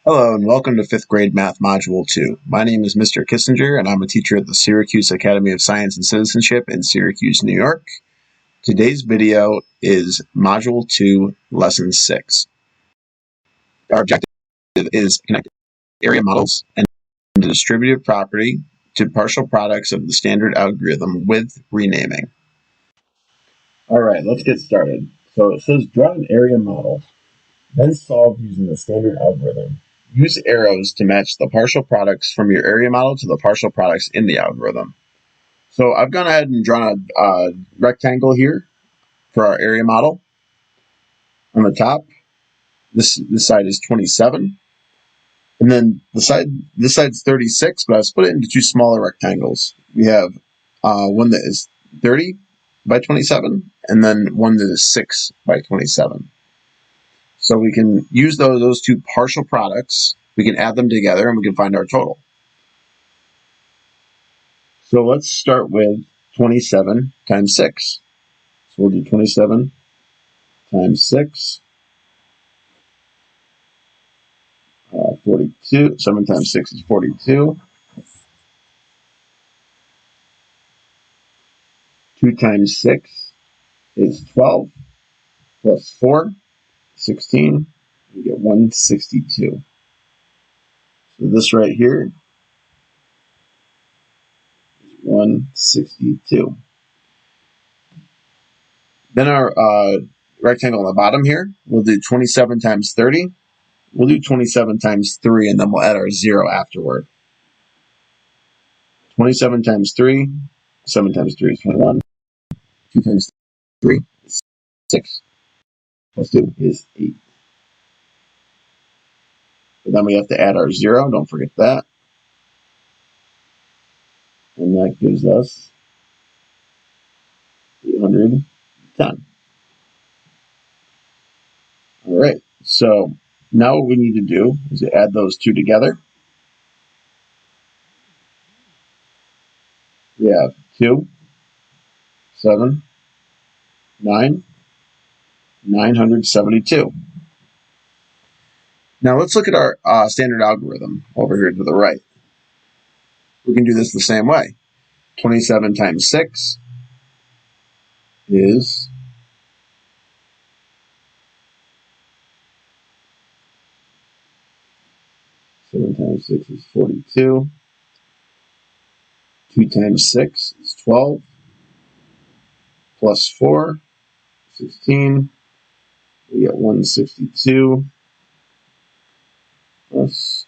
Hello and welcome to 5th grade Math Module 2. My name is Mr. Kissinger and I'm a teacher at the Syracuse Academy of Science and Citizenship in Syracuse, New York. Today's video is Module 2, Lesson 6. Our objective is to connect area models and the distributive property to partial products of the standard algorithm with renaming. Alright, let's get started. So it says draw an area model, then solve using the standard algorithm. Use arrows to match the partial products from your area model to the partial products in the algorithm. So I've gone ahead and drawn a rectangle here for our area model. On the top, this side is 27. And then this side's 36, but I've split it into two smaller rectangles. We have one that is 30 by 27, and then one that is 6 by 27. So we can use those two partial products, we can add them together, and we can find our total. So let's start with 27 times 6. So we'll do 27 times 6, 42. 7 times 6 is 42. 2 times 6 is 12, plus 4, 16. You get 162. So this right here is 162. Then our rectangle on the bottom here, we'll do 27 times 30. We'll do 27 times 3, and then we'll add our 0 afterward. 27 times 3, 7 times 3 is 21. 2 times 3 is 6. Plus 2 is 8. But then we have to add our 0, don't forget that. And that gives us 810. All right, so now what we need to do is to add those two together. We have 2, 7, 9, 972. Now let's look at our standard algorithm over here to the right. We can do this the same way. 27 times 6 is 7 times 6 is 42. 2 times 6 is 12. Plus 4, 16. We get 162. Plus.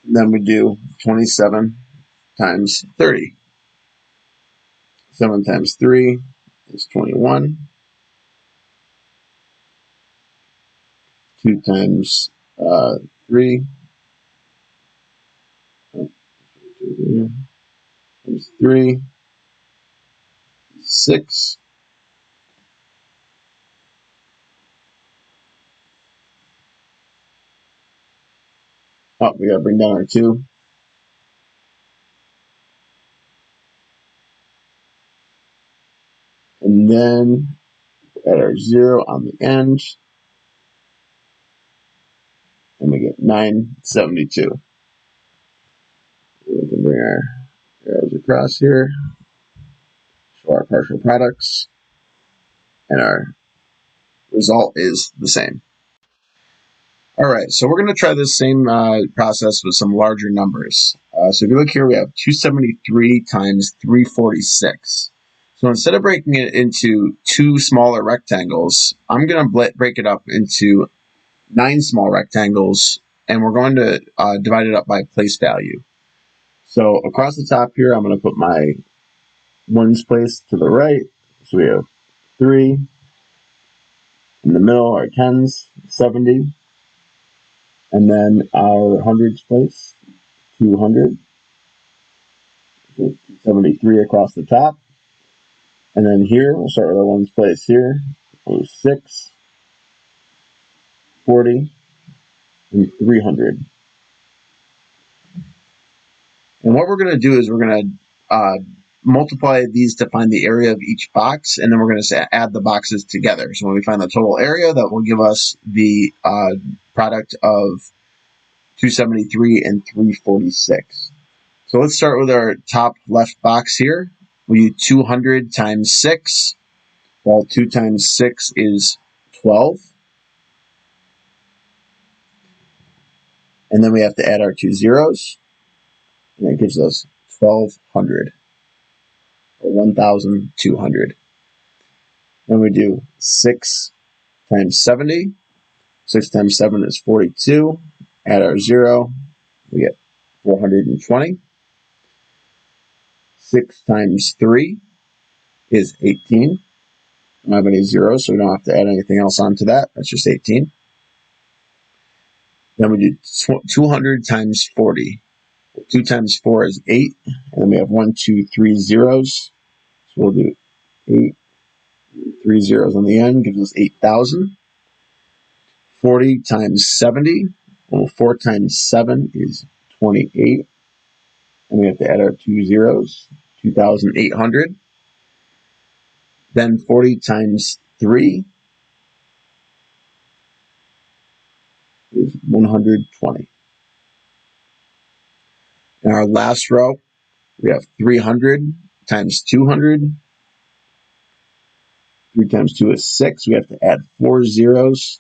And then we do 27 times 30. 7 times 3 is 21. 2 times 3 times 3 is 6. Oh, we gotta bring down our 2. And then add our 0 on the end. And we get 972. We can bring our arrows across here, show our partial products, and our result is the same. All right, so we're going to try this same process with some larger numbers. So if you look here, we have 273 times 346. So instead of breaking it into two smaller rectangles, I'm going to break it up into 9 small rectangles, and we're going to divide it up by place value. So across the top here, I'm going to put my ones place to the right. So we have 3. In the middle are tens, 70. And then our hundreds place, 200. 73 across the top. And then here, we'll start with our ones place here. 6, 40, and 300. And what we're going to do is we're going to multiply these to find the area of each box, and then we're going to add the boxes together. So when we find the total area, that will give us the product of 273 and 346. So let's start with our top left box here. We do 200 times 6. Well, 2 times 6 is 12. And then we have to add our 2 zeros. And that gives us 1,200, or 1,200. Then we do 6 times 70. 6 times 7 is 42. Add our 0. We get 420. 6 times 3 is 18. I don't have any zeros, so we don't have to add anything else onto that. That's just 18. Then we do 200 times 40. 2 times 4 is 8. And then we have 1, 2, 3 zeros. So we'll do 8, 3 zeros on the end, gives us 8,000. 40 times 70. Well, 4 times 7 is 28. And we have to add our 2 zeros, 2,800. Then 40 times 3 is 120. In our last row, we have 300 times 200. 3 times 2 is 6. We have to add 4 zeros.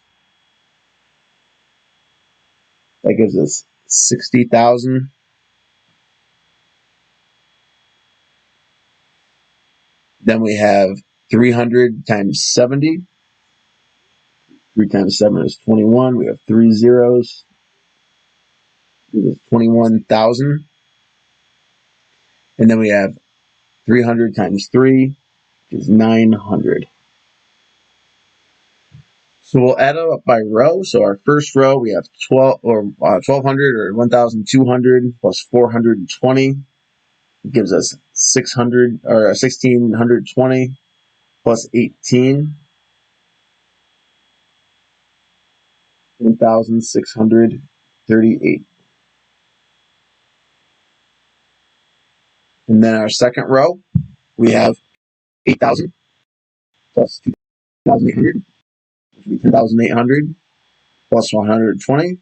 That gives us 60,000. Then we have 300 times 70. 3 times 7 is 21. We have 3 zeros. Gives us 21,000. And then we have 300 times 3, which is 900. So we'll add it up by row. So our first row, we have 1,200 or 1,200 plus 420. It gives us 600 or 1,620 plus 18. 1,638. And then our second row, we have 8,000 plus 2,800, which would be 10,800 plus 120,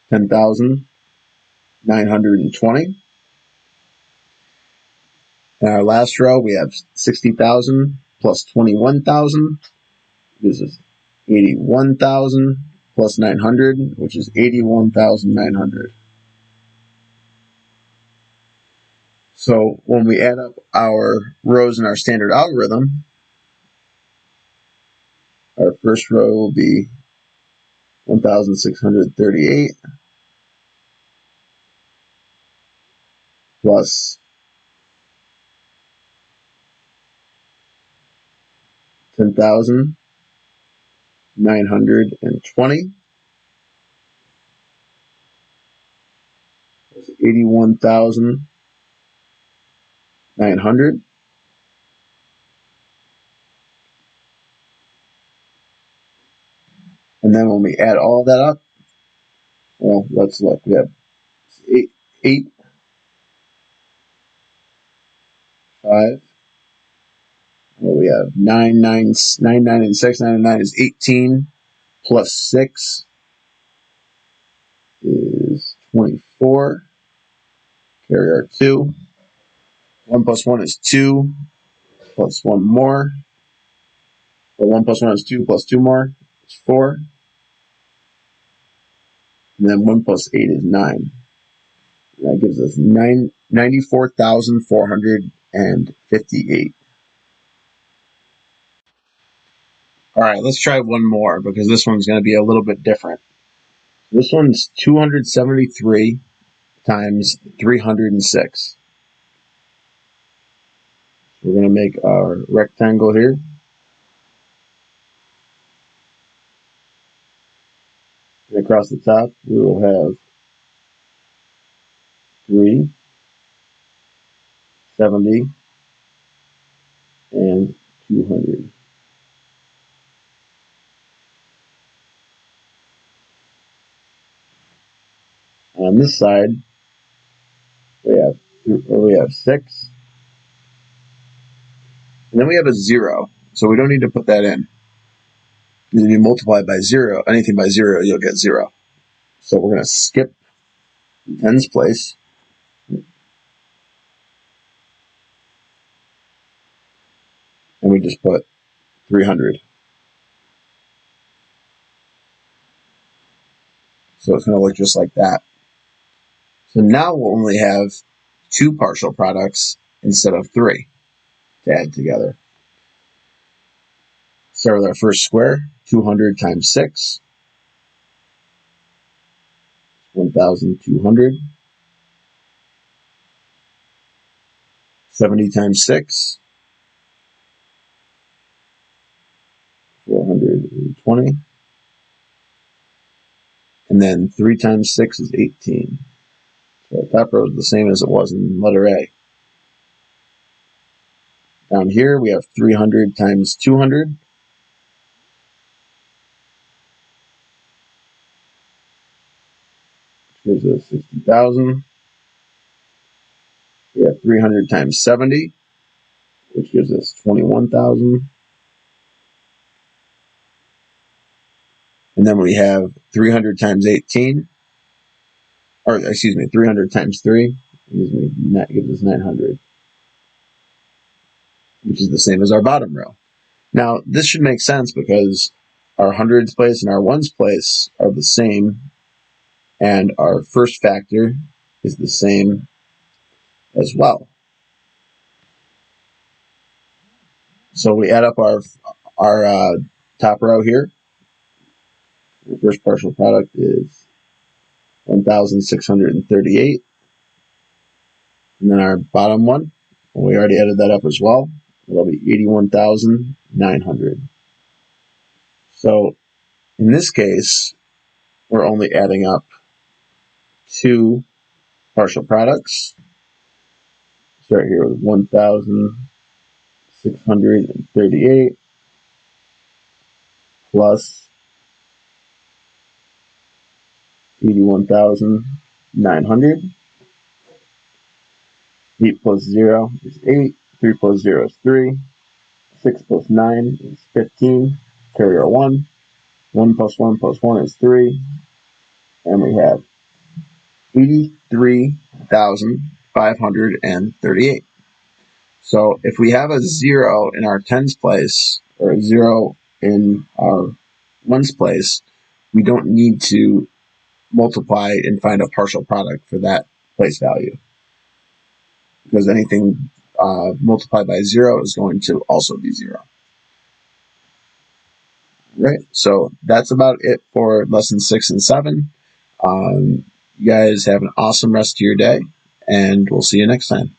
10,920. And our last row, we have 60,000 plus 21,000, gives us 81,000 plus 900, which is 81,900. So when we add up our rows in our standard algorithm, our first row will be 1,638 plus 10,920 plus 81,900. And then when we add all that up, well, let's look. We have 8, 5. Well, we have 9, 9, 9, 9, and 6. 9 and 9 is 18 plus 6 is 24. Carry our 2. 1 plus 1 is 2 plus 1 more. Well, 1 plus 1 is 2 plus 2 more is 4. And then 1 plus 8 is 9. And that gives us 94,458. All right, let's try one more because this one's going to be a little bit different. This one's 273 times 306. We're going to make our rectangle here. And across the top, we will have 370 and 200. On this side, we have 6. And then we have a 0, so we don't need to put that in. If you multiply by 0, anything by 0, you'll get 0. So we're going to skip tens place. And we just put 300. So it's going to look just like that. So now we'll only have 2 partial products instead of 3 to add together. Start with our first square, 200 times 6, 1,200. 70 times 6, 420. And then 3 times 6 is 18. So our top row is the same as it was in letter A. Down here we have 300 times 200. Which gives us 60,000. We have 300 times 70, which gives us 21,000. And then we have 300 times 18, or excuse me, 300 times 3, that gives us 900, which is the same as our bottom row. Now, this should make sense because our hundreds place and our ones place are the same, and our first factor is the same as well. So we add up our top row here. The first partial product is 1,638. And then our bottom one, well, we already added that up as well. It'll be 81,900. So in this case, we're only adding up 2 partial products. Start here with 1,638 plus 81,900. 8 plus 0 is 8. 3 plus 0 is 3. 6 plus 9 is 15. Carry our 1. 1 plus 1 plus 1 is 3. And we have 83,538. So if we have a 0 in our tens place or a 0 in our ones place, we don't need to multiply and find a partial product for that place value, because anything multiplied by 0 is going to also be 0. Right, so that's about it for lesson 6 and 7. You guys have an awesome rest of your day, and we'll see you next time.